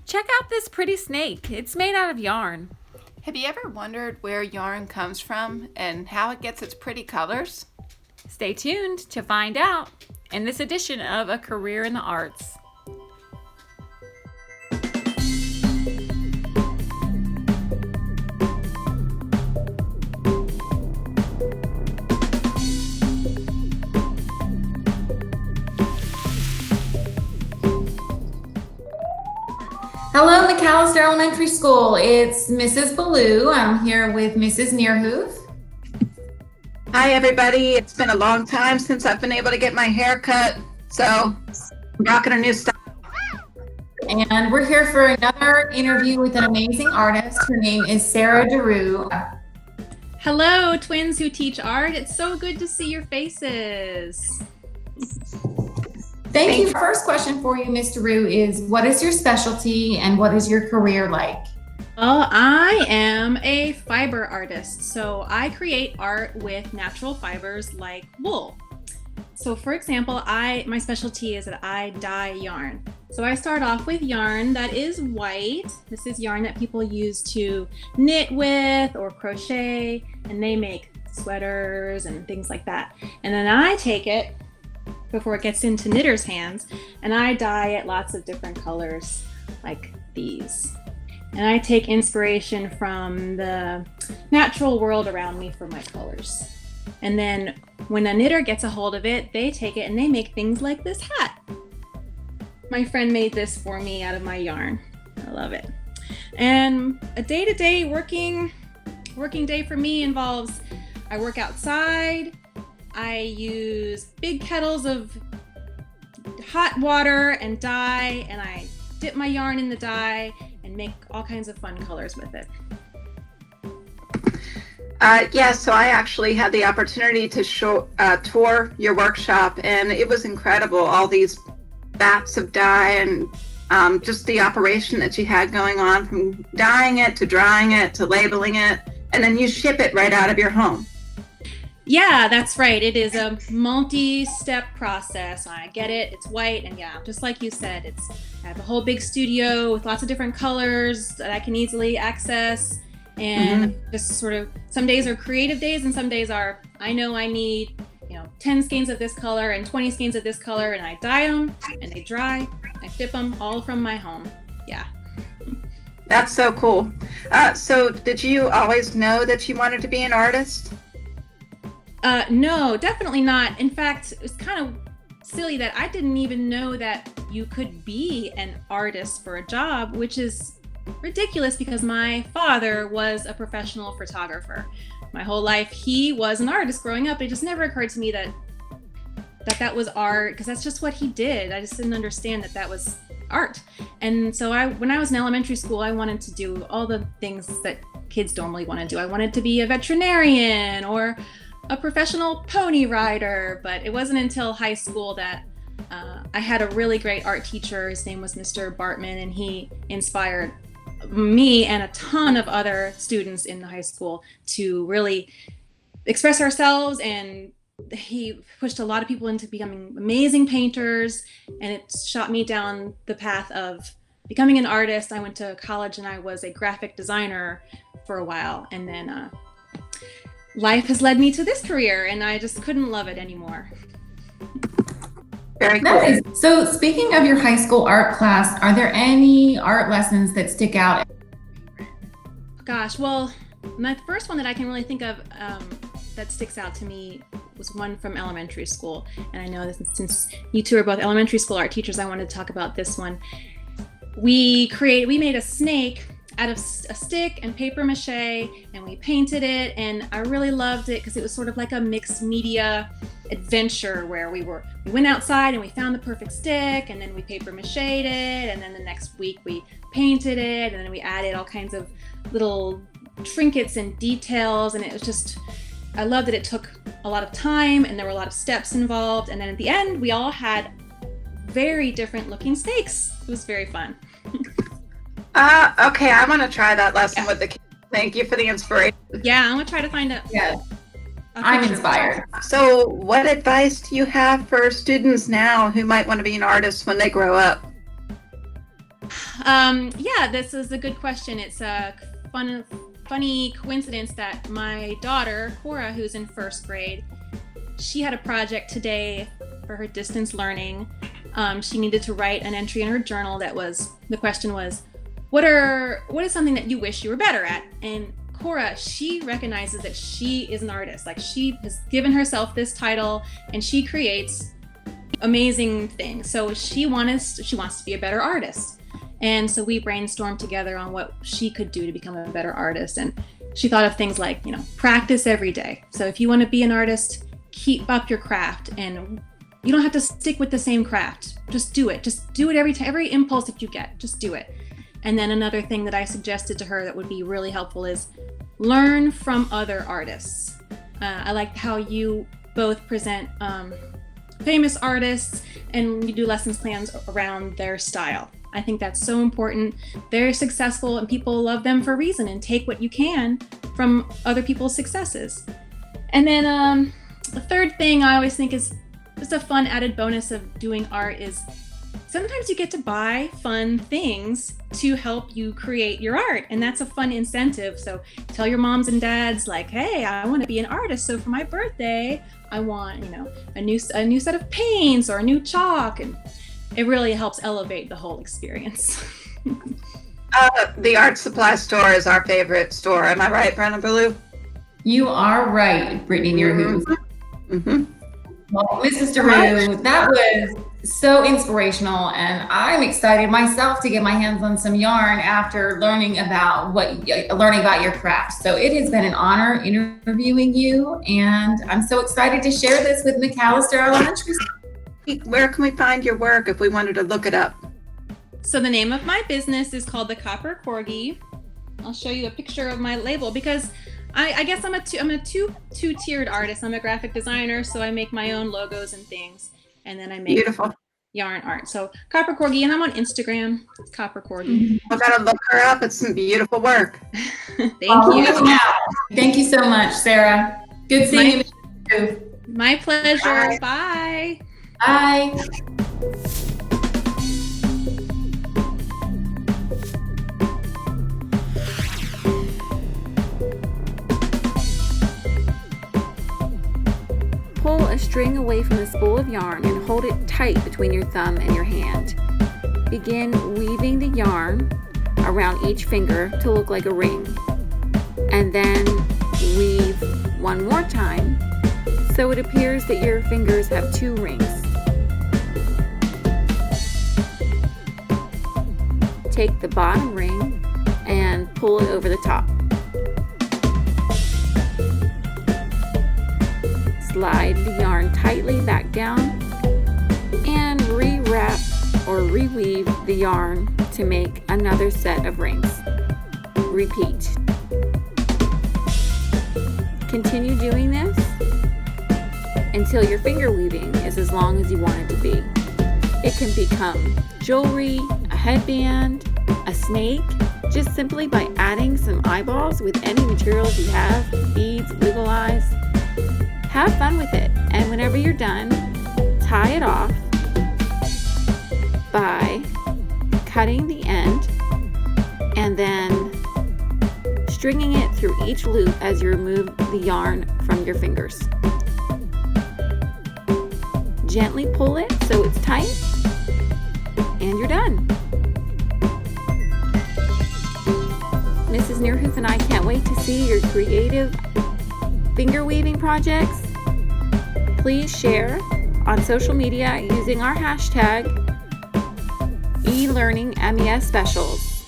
Check out this pretty snake. It's made out of yarn. Have you ever wondered where yarn comes from and how it gets its pretty colors? Stay tuned to find out in this edition of A Career in the Arts. Hello, McAllister Elementary School. It's Mrs. Ballou. I'm here with Mrs. Neerhoof. Hi, everybody. It's been a long time since I've been able to get my hair cut, so I'm rocking a new style. And we're here for another interview with an amazing artist. Her name is Sarah Deroo. Hello, twins who teach art. It's so good to see your faces. Thank you. First question for you, Ms. Deroo, is what is your specialty and what is your career like? Well, I am a fiber artist, so I create art with natural fibers like wool. So for example, my specialty is that I dye yarn. So I start off with yarn that is white. This is yarn that people use to knit with or crochet, and they make sweaters and things like that. And then I take it before it gets into knitters' hands, and I dye it lots of different colors like these. And I take inspiration from the natural world around me for my colors. And then when a knitter gets a hold of it, they take it and they make things like this hat. My friend made this for me out of my yarn. I love it. And a day-to-day working day for me involves I work outside, I use big kettles of hot water and dye, and I dip my yarn in the dye and make all kinds of fun colors with it. So I actually had the opportunity to tour your workshop, and it was incredible. All these vats of dye and just the operation that you had going on, from dyeing it to drying it to labeling it, and then you ship it right out of your home. Yeah, that's right. It is a multi-step process. I get it. It's white, and yeah, just like you said, I have a whole big studio with lots of different colors that I can easily access. And just sort of, some days are creative days, and some days are, I know I need 10 skeins of this color and 20 skeins of this color, and I dye them and they dry. I ship them all from my home. Yeah. That's so cool. So did you always know that you wanted to be an artist? No, definitely not. In fact, it's kind of silly that I didn't even know that you could be an artist for a job, which is ridiculous because my father was a professional photographer. My whole life, he was an artist growing up. It just never occurred to me that was art, because that's just what he did. I just didn't understand that was art. And so when I was in elementary school, I wanted to do all the things that kids normally want to do. I wanted to be a veterinarian or a professional pony rider, but it wasn't until high school that I had a really great art teacher. His name was Mr. Bartman, and he inspired me and a ton of other students in the high school to really express ourselves, and he pushed a lot of people into becoming amazing painters, and it shot me down the path of becoming an artist. I went to college and I was a graphic designer for a while, and then life has led me to this career, and I just couldn't love it anymore. Very cool. Nice. So speaking of your high school art class, are there any art lessons that stick out? Gosh, well, my first one that I can really think of that sticks out to me was one from elementary school. And I know that since you two are both elementary school art teachers, I wanted to talk about this one. We made a snake out of a stick and paper mache, and we painted it, and I really loved it because it was sort of like a mixed media adventure where we went outside and we found the perfect stick, and then we paper mached it, and then the next week we painted it, and then we added all kinds of little trinkets and details, and it was just, I loved that it took a lot of time and there were a lot of steps involved, and then at the end we all had very different looking snakes. It was very fun. Okay, I want to try that lesson with the kids. Thank you for the inspiration. Yeah, I'm gonna try to find a I'm inspired. So what advice do you have for students now who might want to be an artist when they grow up? Yeah, this is a good question. It's a funny coincidence that my daughter, Cora, who's in first grade, she had a project today for her distance learning. She needed to write an entry in her journal the question was, what is something that you wish you were better at? And Cora, she recognizes that she is an artist. Like, she has given herself this title and she creates amazing things. So she wants to be a better artist. And so we brainstormed together on what she could do to become a better artist. And she thought of things like, practice every day. So if you want to be an artist, keep up your craft, and you don't have to stick with the same craft. Just do it. Just do it every impulse that you get. Just do it. And then another thing that I suggested to her that would be really helpful is learn from other artists. I like how you both present famous artists and you do lessons plans around their style. I think that's so important. They're successful and people love them for a reason, and take what you can from other people's successes. And then the third thing I always think is just a fun added bonus of doing art is sometimes you get to buy fun things to help you create your art, and that's a fun incentive. So tell your moms and dads, like, hey, I want to be an artist, so for my birthday I want a new set of paints or a new chalk, and it really helps elevate the whole experience. The art supply store is our favorite store. Am I right, Brenna Ballou? You are right, Brittany Deroo. Mm-hmm. Well, Mrs. Deroo, that was so inspirational, and I'm excited myself to get my hands on some yarn after learning about your craft. So it has been an honor interviewing you, and I'm so excited to share this with McAllister Elementary School. Where can we find your work if we wanted to look it up? So the name of my business is called the Copper Corgi. I'll show you a picture of my label because I guess I'm a two-tiered artist. I'm a graphic designer, so I make my own logos and things, and then I make Beautiful yarn art. So Copper Corgi, and I'm on Instagram. It's Copper Corgi. I gotta look her up. It's some beautiful work. Thank you. Thank you so much, Sarah. Good seeing you. My pleasure. Bye. Bye. Bye. Pull a string away from the spool of yarn and hold it tight between your thumb and your hand. Begin weaving the yarn around each finger to look like a ring. And then weave one more time so it appears that your fingers have two rings. Take the bottom ring and pull it over the top. Slide the yarn tightly back down and rewrap or reweave the yarn to make another set of rings. Repeat. Continue doing this until your finger weaving is as long as you want it to be. It can become jewelry, a headband, a snake, just simply by adding some eyeballs with any materials you have, beads, wiggle eyes. Have fun with it, and whenever you're done, tie it off by cutting the end and then stringing it through each loop as you remove the yarn from your fingers. Gently pull it so it's tight, and you're done. Mrs. Neerhoof and I can't wait to see your creative finger weaving projects. Please share on social media using our hashtag eLearningMES Specials.